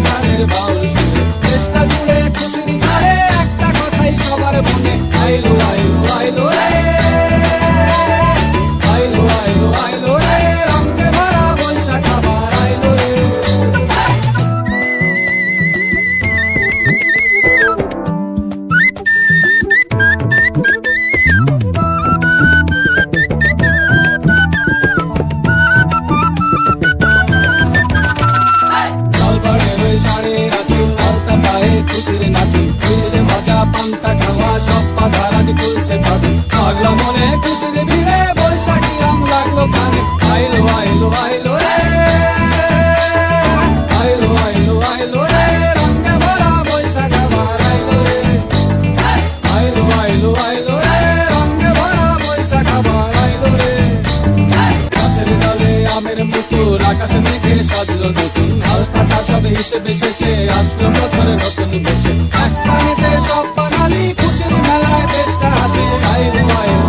গানের বাউল সুরে দেশটা জুড়ে খুশির ঝড়ে একটা কথাই সবার মনে, আইলো আইলো আইলো রে, আইলো আইলো আইলো রে, রঙে ভরা বৈশাখ আবার আইলো রে। খুশির নাচি এসে মজা পান্তা খাওয়া সব বাধার আজ খুলছে ভাবে, পাগলা মনে খুশির ভিড়ে বৈশাখী রং লাগলো কানে, আইলো আইলো আইলো রে, আইলো আইলো আইলো রে, রঙে ভরা বৈশাখ আবার আইলো রে, আইলো আইলো আইলো রে, রঙে ভরা বৈশাখ আবার আইলো রে। গাছের ডালে আমের পুতুল আকাশে মেঘে সাজলো নতুন, হালখাতা সব হিসেবে শেষে আসলো বছর নতুন বেশে, এক পানিতে সব বাঙালি খুশির মেলায় দেশটা হাসি, আইলো আইলো